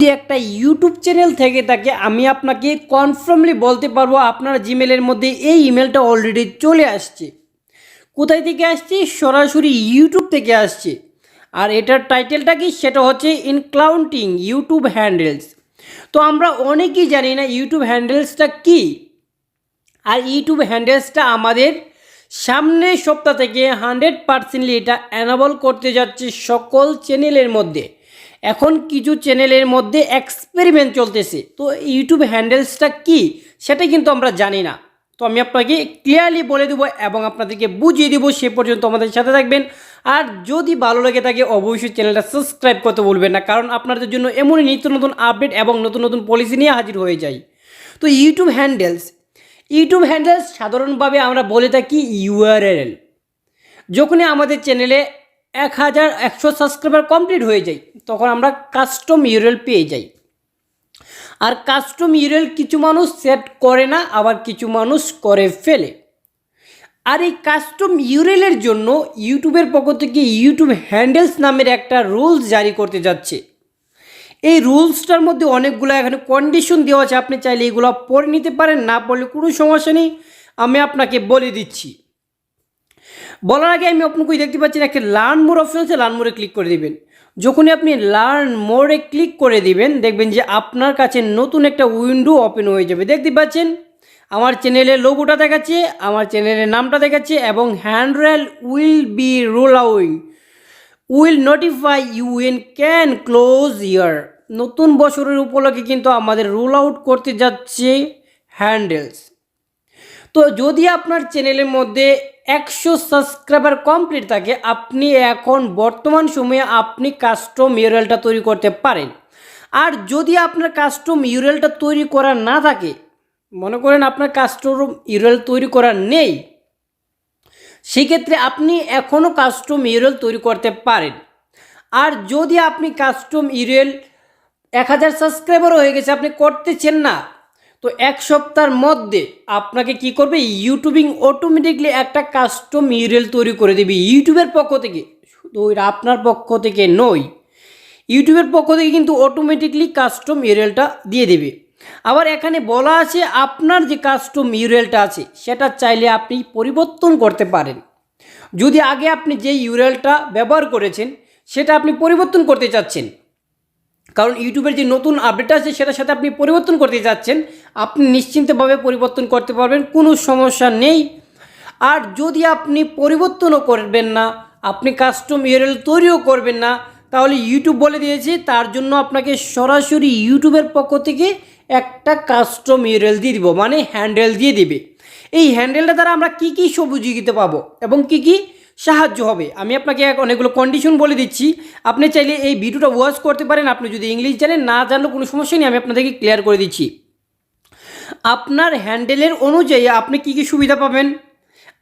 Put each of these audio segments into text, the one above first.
একটা YouTube channel থেকে থাকে আমি আপনাকে কনফার্মলি বলতে পারবো আপনার জিমেলের মধ্যে এই ইমেলটা অলরেডি চলে আসছে। কোথায় থেকে আসছে? সরাসরি ইউটিউব থেকে আসছে। আর এটার টাইটেলটা কি? সেটা হচ্ছে ইনকাউন্টিং ইউটিউব হ্যান্ডেলস। তো আমরা অনেকেই জানি না ইউটিউব হ্যান্ডেলসটা কি। আর ইউটিউব হ্যান্ডেলসটা আমাদের সামনের সপ্তাহ থেকে 100% এটা অ্যানাবল করতে যাচ্ছে সকল চ্যানেলের মধ্যে। এখন কিছু চ্যানেলের মধ্যে এক্সপেরিমেন্ট চলতেছে। তো ইউটিউব হ্যান্ডেলসটা কি সেটা কিন্তু আমরা জানি না। তো আমি আপনাকে ক্লিয়ারলি বলে দেবো এবং আপনাদেরকে বুঝিয়ে দেবো। সে পর্যন্ত আমাদের সাথে থাকবেন। আর যদি ভালো লেগে থাকে অবশ্যই চ্যানেলটা সাবস্ক্রাইব করতে ভুলবেন না, কারণ আপনাদের জন্য এমনই নিত্য নতুন আপডেট এবং নতুন নতুন পলিসি নিয়ে হাজির হয়ে যাই। তো ইউটিউব হ্যান্ডেলস সাধারণভাবে আমরা বলে থাকি ইউআরএল। যখনই আমাদের চ্যানেলে 1100 সাবস্ক্রাইবার কমপ্লিট হয়ে যায় তখন আমরা কাস্টম ইউআরএল পেয়ে যাই। আর কাস্টম ইউআরএল কিছু মানুষ সেট করে না, আবার কিছু মানুষ করে ফেলে। আর এই কাস্টম ইউআরএলের জন্য ইউটিউবের পক্ষ থেকে ইউটিউব হ্যান্ডেলস নামের একটা রুলস জারি করতে যাচ্ছে। এই রুলসটার মধ্যে অনেকগুলো এখানে কন্ডিশন দেওয়া আছে, আপনি চাইলে এগুলো পড়ে নিতে পারেন, না পড়লে কোনো সমস্যা নেই, আমি আপনাকে বলে দিচ্ছি। বলার আগে আমি আপনাকে দেখতে পাচ্ছেন একটা লার্ন মোর অপশন আছে, লার্ন মোরে ক্লিক করে দিবেন। যখনই আপনি লার্ন মোরে ক্লিক করে দিবেন দেখবেন যে আপনার কাছে নতুন একটা উইন্ডো ওপেন হয়ে যাবে। দেখতে পাচ্ছেন আমার চ্যানেলের লোগোটা দেখাচ্ছে, আমার চ্যানেলের নামটা দেখাচ্ছে এবং handle will be roll out will notify you in can close year. নতুন বছরের উপলক্ষে কিন্তু আমাদের রোল আউট করতে যাচ্ছে হ্যান্ডেলস। তো যদি আপনার চ্যানেলের মধ্যে 100 সাবস্ক্রাইবার কমপ্লিট থাকে আপনি এখন বর্তমান সময়ে আপনি কাস্টম ইউআরএলটা তৈরি করতে পারেন। আর যদি আপনার কাস্টম ইউআরএলটা তৈরি করা না থাকে, মনে করেন আপনার কাস্টম ইউআরএল তৈরি করা নেই, সেক্ষেত্রে আপনি এখনও কাস্টম ইউআরএল তৈরি করতে পারেন। আর যদি আপনি কাস্টম ইউআরএল 1000 সাবস্ক্রাইবার হয়ে গেছে আপনি করতেছেন না, তো এক সপ্তাহের মধ্যে আপনাকে কি করবে, ইউটিউবিং অটোমেটিকলি একটা কাস্টম ইউআরএল তৈরি করে দেবে ইউটিউবের পক্ষ থেকে। শুধু আপনার পক্ষ থেকে নয়, ইউটিউবের পক্ষ থেকে কিন্তু অটোমেটিকলি কাস্টম ইউআরএলটা দিয়ে দেবে। আবার এখানে বলা আছে আপনার যে কাস্টম ইউআরএলটা আছে সেটা চাইলে আপনি পরিবর্তন করতে পারেন। যদি আগে আপনি যে ইউআরএলটা ব্যবহার করেছেন সেটা আপনি পরিবর্তন করতে চাচ্ছেন, কারণ ইউটিউবের যে নতুন আপডেট আছে সেটার সাথে আপনি পরিবর্তন করতে যাচ্ছেন, আপনি নিশ্চিন্তভাবে পরিবর্তন করতে পারবেন, কোনো সমস্যা নেই। আর যদি আপনি পরিবর্তনও করবেন না, আপনি কাস্টম ইউআরএল তৈরিও করবেন না, তাহলে ইউটিউব বলে দিয়েছে তার জন্য আপনাকে সরাসরি ইউটিউবের পক্ষ থেকে একটা কাস্টম ইউআরএল দিয়ে দিব, মানে হ্যান্ডেল দিয়ে দিবে। এই হ্যান্ডেলটা দ্বারা আমরা কী কী সুবিধা পাবো এবং কী কী সাহায্য হবে আমি আপনাকে অনেকগুলো কন্ডিশন বলে দিচ্ছি। আপনি চাইলে এই ভিডিওটা ওয়াচ করতে পারেন, আপনি যদি ইংলিশ জানেন, না জানলেও কোনো সমস্যা নেই, আমি আপনাদেরকে ক্লিয়ার করে দিচ্ছি। আপনার হ্যান্ডেলের অনুযায়ী আপনি কী কী সুবিধা পাবেন।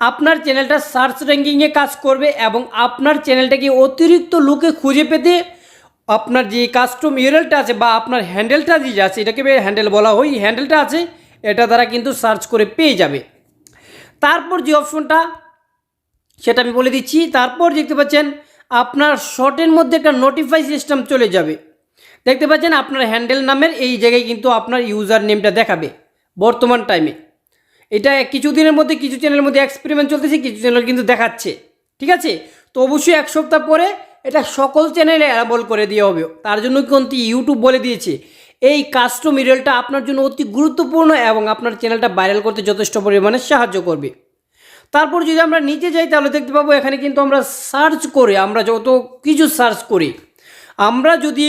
আপনার চ্যানেলটা সার্চ র্যাঙ্কিংয়ে কাজ করবে এবং আপনার চ্যানেলটাকে অতিরিক্ত লোকে খুঁজে পেতে আপনার যে কাস্টম ইউআরএলটা আছে বা আপনার হ্যান্ডেলটা যে আছে, এটাকে হ্যান্ডেল বলা হয়, হ্যান্ডেলটা আছে এটা দ্বারা কিন্তু সার্চ করে পেয়ে যাবে। তারপর যে অপশনটা সেটা আমি বলে দিচ্ছি। তারপর দেখতে পাচ্ছেন আপনার শর্টের মধ্যে একটা নোটিফাই সিস্টেম চলে যাবে। দেখতে পাচ্ছেন আপনার হ্যান্ডেল নামের এই জায়গায় কিন্তু আপনার ইউজার নেমটা দেখাবে বর্তমান টাইমে। এটা কিছুদিনের মধ্যে কিছু চ্যানেলের মধ্যে এক্সপেরিমেন্ট চলতেছে, কিছু চ্যানেল কিন্তু দেখাচ্ছে, ঠিক আছে। তো অবশ্যই এক সপ্তাহ পরে এটা সকল চ্যানেলে অ্যালাবল করে দেওয়া হবে। তার জন্য কিন্তু ইউটিউব বলে দিয়েছে এই কাস্টম ইউআরএলটা আপনার জন্য অতি গুরুত্বপূর্ণ এবং আপনার চ্যানেলটা ভাইরাল করতে যথেষ্ট পরিমাণে সাহায্য করবে। তারপর যদি আমরা নিচে যাই তাহলে দেখতে পাবো এখানে কিন্তু আমরা সার্চ করে, আমরা যত কিছু সার্চ করি, আমরা যদি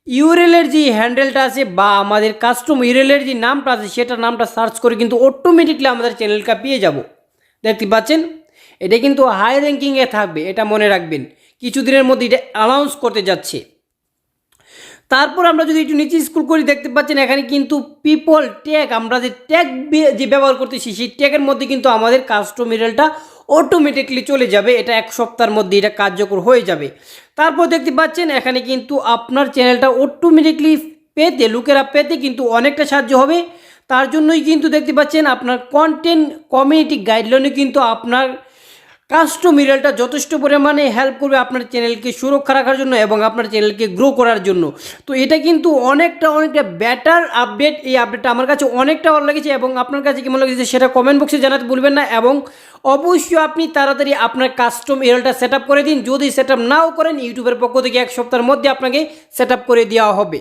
ইউআরএলের যে হ্যান্ডেলটা আছে বা আমাদের কাস্টম ইউআরএলের যে নামটা আছে সেটার নামটা সার্চ করে কিন্তু অটোমেটিকলি আমাদের চ্যানেলটা পেয়ে যাব। দেখতে পাচ্ছেন এটা কিন্তু হাই র্যাঙ্কিংয়ে থাকবে, এটা মনে রাখবেন, কিছুদিনের মধ্যে এটা অ্যানাউন্স করতে যাচ্ছে। তারপর আমরা যদি একটু নিচে স্ক্রল করি দেখতে পাচ্ছেন এখানে কিন্তু পিপল ট্যাগ, আমরা যে ট্যাগ যে ব্যবহার করতেছি সেই ট্যাগের মধ্যে কিন্তু আমাদের কাস্টম ইউআরএলটা অটোমেটিকলি চলে যাবে। এটা এক সপ্তাহের মধ্যে এটা কার্যকর হয়ে যাবে। তারপর দেখতে পাচ্ছেন এখানে কিন্তু আপনার চ্যানেলটা অটোমেটিকলি পেতে, লোকেরা পেতে কিন্তু অনেকটা সাহায্য হবে। তার জন্যই কিন্তু দেখতে পাচ্ছেন আপনার কন্টেন্ট কমিউনিটি গাইডলাইনে কিন্তু আপনার কাস্টম ইমেলটা যথেষ্ট পরিমাণে হেল্প করবে আপনার চ্যানেলকে সুরক্ষা রাখার জন্য এবং আপনার চ্যানেলকে গ্রো করার জন্য। তো এটা কিন্তু অনেকটা বেটার আপডেট। এই আপডেটটা আমার কাছে অনেকটা ভালো লেগেছে এবং আপনার কাছে কেমন লেগেছে সেটা কমেন্ট বক্সে জানাতে ভুলবেন না। এবং অবশ্যই আপনি তাড়াতাড়ি আপনার কাস্টম ইমেলটা সেট আপ করে দিন। যদি সেট আপ নাও করেন, ইউটিউবের পক্ষ থেকে 1 সপ্তাহের মধ্যে আপনাকে সেট আপ করে দেওয়া হবে।